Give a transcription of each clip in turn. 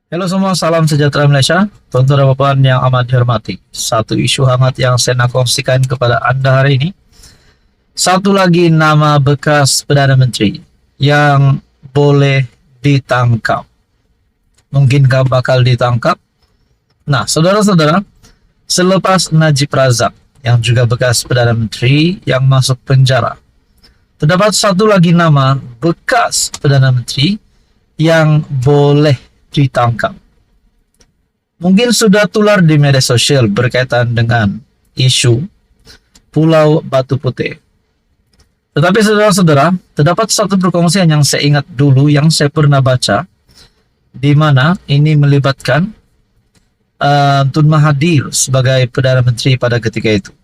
Halo semua, salam sejahtera Malaysia. Tuan-tuan dan puan yang amat dihormati. Satu isu hangat yang saya nak kongsikan kepada anda hari ini. Satu lagi nama bekas Perdana Menteri yang boleh ditangkap. Mungkinkah bakal ditangkap? Nah, saudara-saudara, selepas Najib Razak yang juga bekas Perdana Menteri yang masuk penjara, terdapat satu lagi nama bekas Perdana Menteri yang boleh ditangkap. Mungkin sudah tular di media sosial berkaitan dengan isu Pulau Batu Putih. Tetapi saudara-saudara, terdapat satu perkongsian yang saya ingat dulu yang saya pernah baca, di mana ini melibatkan Tun Mahathir sebagai Perdana Menteri pada ketika itu.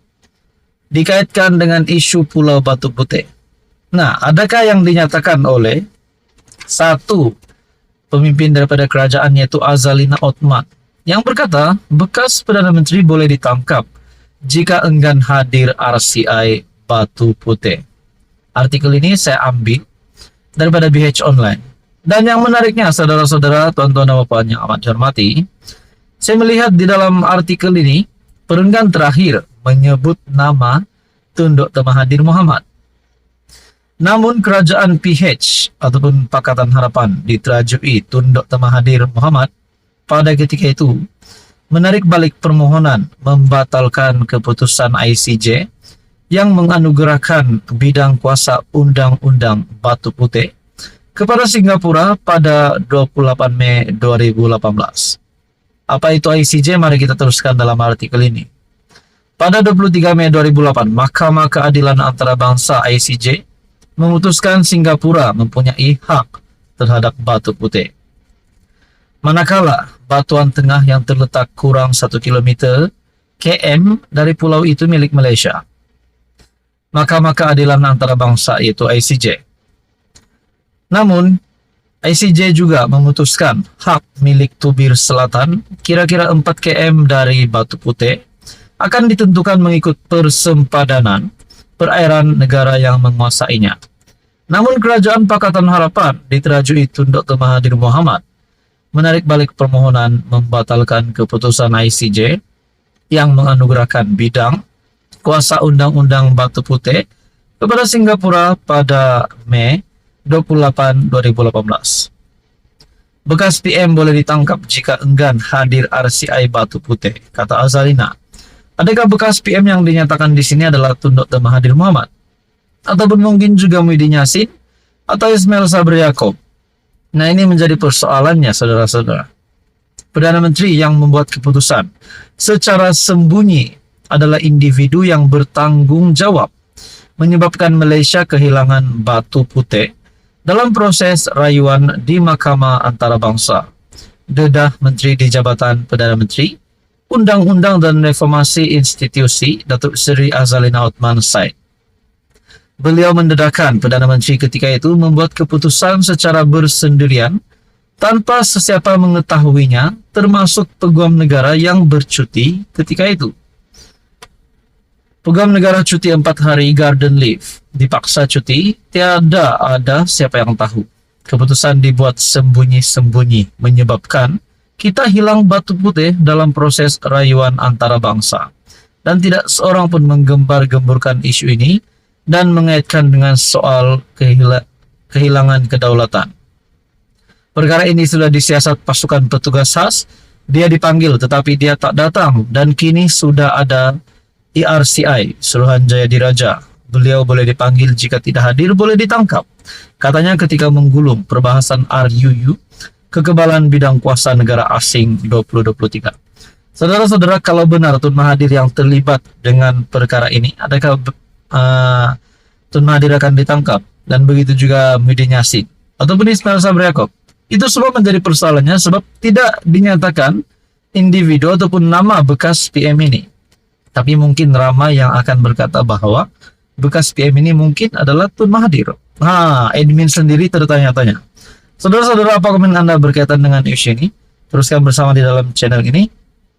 Dikaitkan dengan isu Pulau Batu Putih. Nah, adakah yang dinyatakan oleh satu pemimpin daripada kerajaan yaitu Azalina Othman yang berkata bekas Perdana Menteri boleh ditangkap jika enggan hadir RCI Batu Putih. Artikel ini saya ambil daripada BH Online. Dan yang menariknya saudara-saudara, tuan-tuan dan puan yang amat dihormati, saya melihat di dalam artikel ini perenggan terakhir menyebut nama Tun Dr. Mahathir Mohamad. Namun kerajaan PH ataupun Pakatan Harapan diterajui Tun Dr. Mahathir Mohamad pada ketika itu menarik balik permohonan membatalkan keputusan ICJ yang menganugerahkan bidang kuasa Undang-Undang Batu Putih kepada Singapura pada 28 Mei 2018. Apa itu ICJ? Mari kita teruskan dalam artikel ini. Pada 23 Mei 2008, Mahkamah Keadilan Antarabangsa ICJ memutuskan Singapura mempunyai hak terhadap Batu Putih. Manakala batuan tengah yang terletak kurang 1 km dari pulau itu milik Malaysia. Mahkamah Keadilan Antarabangsa yaitu ICJ. Namun, ICJ juga memutuskan hak milik Tubir Selatan kira-kira 4 km dari Batu Putih akan ditentukan mengikut persempadanan perairan negara yang menguasainya. Namun kerajaan Pakatan Harapan diterajui Tun Dr. Mahathir Mohamad menarik balik permohonan membatalkan keputusan ICJ yang menganugerahkan bidang kuasa Undang-Undang Batu Putih kepada Singapura pada Mei 28, 2018. Bekas PM boleh ditangkap jika enggan hadir RCI Batu Putih, kata Azalina. Adakah bekas PM yang dinyatakan di sini adalah Tun Dr. Mahathir Mohamad? Ataupun mungkin juga Muhyiddin Yassin atau Ismail Sabri Yaakob? Nah, ini menjadi persoalannya saudara-saudara. Perdana Menteri yang membuat keputusan secara sembunyi adalah individu yang bertanggung jawab menyebabkan Malaysia kehilangan Batu Putih dalam proses rayuan di Mahkamah Antarabangsa. Dedah Menteri di Jabatan Perdana Menteri, Undang-Undang dan Reformasi Institusi Datuk Seri Azalina Othman Said. Beliau mendedahkan Perdana Menteri ketika itu membuat keputusan secara bersendirian tanpa sesiapa mengetahuinya, termasuk peguam negara yang bercuti ketika itu. Peguam negara cuti 4 hari garden leave, dipaksa cuti, tiada ada siapa yang tahu. Keputusan dibuat sembunyi-sembunyi menyebabkan kita hilang Batu Putih dalam proses rayuan antarabangsa. Dan tidak seorang pun menggembar-gemburkan isu ini dan mengaitkan dengan soal kehilangan kedaulatan. Perkara ini sudah disiasat pasukan petugas khas. Dia dipanggil tetapi dia tak datang dan kini sudah ada IRCI Suruhanjaya Diraja. Beliau boleh dipanggil, jika tidak hadir boleh ditangkap. Katanya ketika menggulung perbahasan RUU Kekebalan Bidang Kuasa Negara Asing 2023. Saudara-saudara, kalau benar Tun Mahathir yang terlibat dengan perkara ini, adakah Tun Mahathir akan ditangkap? Dan begitu juga Muhyiddin Yassin ataupun Ismail Sabri Yaakob. Itu semua menjadi persoalannya sebab tidak dinyatakan individu ataupun nama bekas PM ini. Tapi mungkin ramai yang akan berkata bahwa bekas PM ini mungkin adalah Tun Mahathir. Admin sendiri tertanya-tanya. Saudara-saudara, apa komen Anda berkaitan dengan isu ini? Teruskan bersama di dalam channel ini.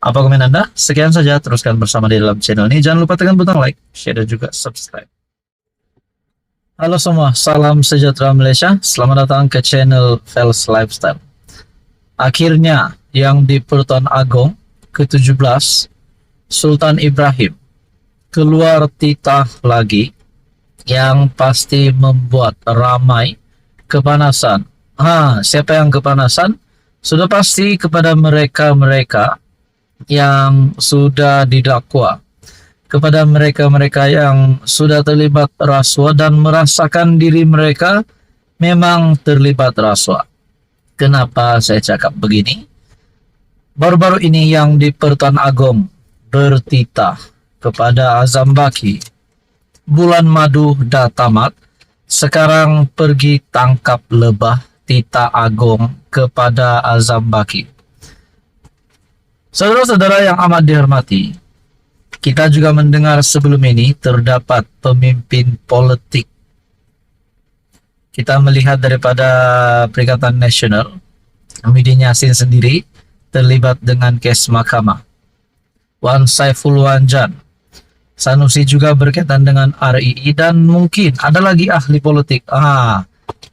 Apa komen Anda? Sekian saja, teruskan bersama di dalam channel ini. Jangan lupa tekan butang like, share, dan juga subscribe. Halo semua, salam sejahtera Malaysia. Selamat datang ke channel Fels Lifestyle. Akhirnya yang di Pertuan Agong ke-17 Sultan Ibrahim keluar titah lagi yang pasti membuat ramai kepanasan. Siapa yang kepanasan? Sudah pasti kepada mereka-mereka yang sudah didakwa, kepada mereka-mereka yang sudah terlibat rasuah dan merasakan diri mereka memang terlibat rasuah. Kenapa saya cakap begini? Baru-baru ini yang di Pertuan Agong bertitah kepada Azam Baki, bulan madu dah tamat, sekarang pergi tangkap lebah titah Agong kepada Azam Baki. Saudara-saudara yang amat dihormati, kita juga mendengar sebelum ini terdapat pemimpin politik. Kita melihat daripada Perikatan Nasional, Muhyiddin Yassin sendiri terlibat dengan kes mahkamah. Wan Saiful Wanjan, Sanusi juga berkaitan dengan RII, dan mungkin ada lagi ahli politik.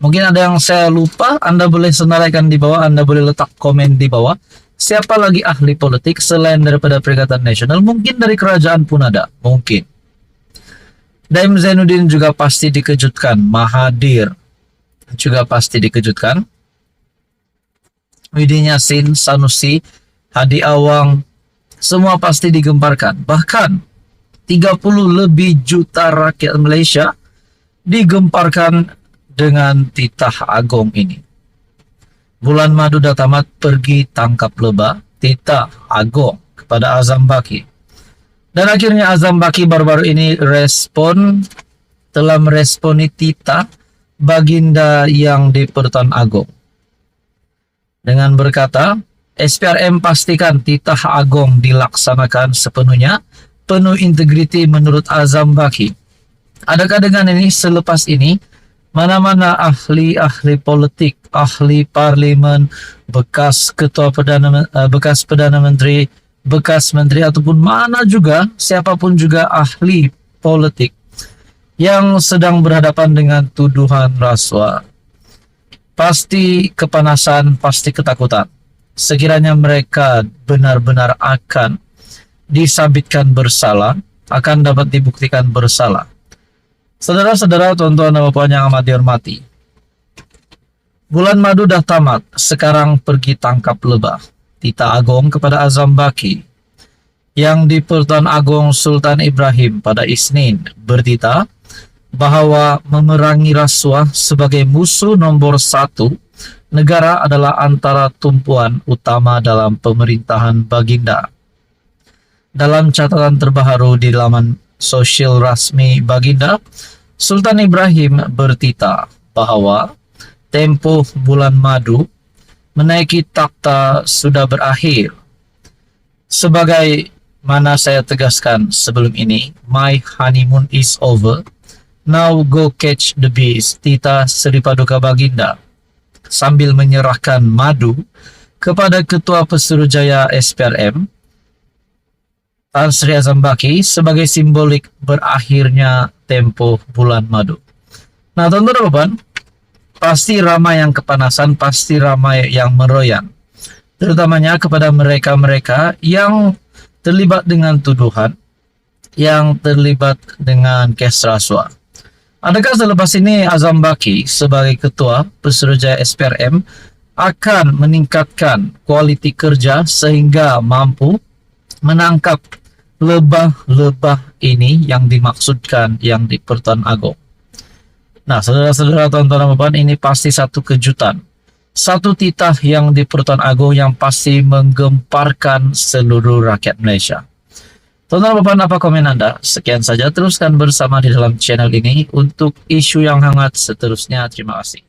Mungkin ada yang saya lupa, Anda boleh senaraikan di bawah, Anda boleh letak komen di bawah. Siapa lagi ahli politik selain daripada Perikatan Nasional? Mungkin dari kerajaan pun ada, mungkin. Daim Zainuddin juga pasti dikejutkan. Mahathir juga pasti dikejutkan. Muhyiddin Yassin, Sanusi, Hadi Awang, semua pasti digemparkan. Bahkan 30 lebih juta rakyat Malaysia digemparkan dengan titah Agong ini. Bulan madu dah tamat, pergi tangkap lebah titah Agong kepada Azam Baki. Dan akhirnya Azam Baki baru-baru ini telah meresponi titah baginda yang di Pertuan Agong dengan berkata, SPRM pastikan titah Agong dilaksanakan sepenuhnya, penuh integriti menurut Azam Baki. Adakah dengan ini, selepas ini, mana-mana ahli-ahli politik, ahli parlimen, bekas Perdana Menteri, bekas menteri, ataupun mana juga, siapapun juga ahli politik yang sedang berhadapan dengan tuduhan rasuah, pasti kepanasan, pasti ketakutan. Sekiranya mereka benar-benar akan disabitkan bersalah, akan dapat dibuktikan bersalah. Saudara-saudara, tuan-tuan dan puan yang amat dihormati, bulan madu dah tamat, sekarang pergi tangkap lebah titah Agong kepada Azam Baki. Yang di Pertuan Agong Sultan Ibrahim pada Isnin bertitah bahwa memerangi rasuah sebagai musuh nomor 1 negara adalah antara tumpuan utama dalam pemerintahan baginda. Dalam catatan terbaru di laman sosial rasmi baginda, Sultan Ibrahim bertitah bahwa tempoh bulan madu menaiki takhta sudah berakhir. Sebagai mana saya tegaskan sebelum ini, my honeymoon is over. Now go catch the bees, titah Seri Paduka Baginda, sambil menyerahkan madu kepada Ketua Pesuruhjaya SPRM, Tan Sri Azam Baki, sebagai simbolik berakhirnya tempoh bulan madu. Nah, teman-teman, pasti ramai yang kepanasan, pasti ramai yang meroyan, terutamanya kepada mereka-mereka yang terlibat dengan tuduhan, yang terlibat dengan kes rasuah. Adakah selepas ini Azam Baki sebagai Ketua Pesuruhjaya SPRM akan meningkatkan kualiti kerja sehingga mampu menangkap lebah-lebah ini yang dimaksudkan yang di Pertuan Agong? Nah, saudara-saudara, tuan-tuan dan puan, ini pasti satu kejutan, satu titah yang di Pertuan Agong yang pasti menggemparkan seluruh rakyat Malaysia. Tuan-tuan dan puan, apa komen Anda? Sekian saja, teruskan bersama di dalam channel ini untuk isu yang hangat seterusnya. Terima kasih.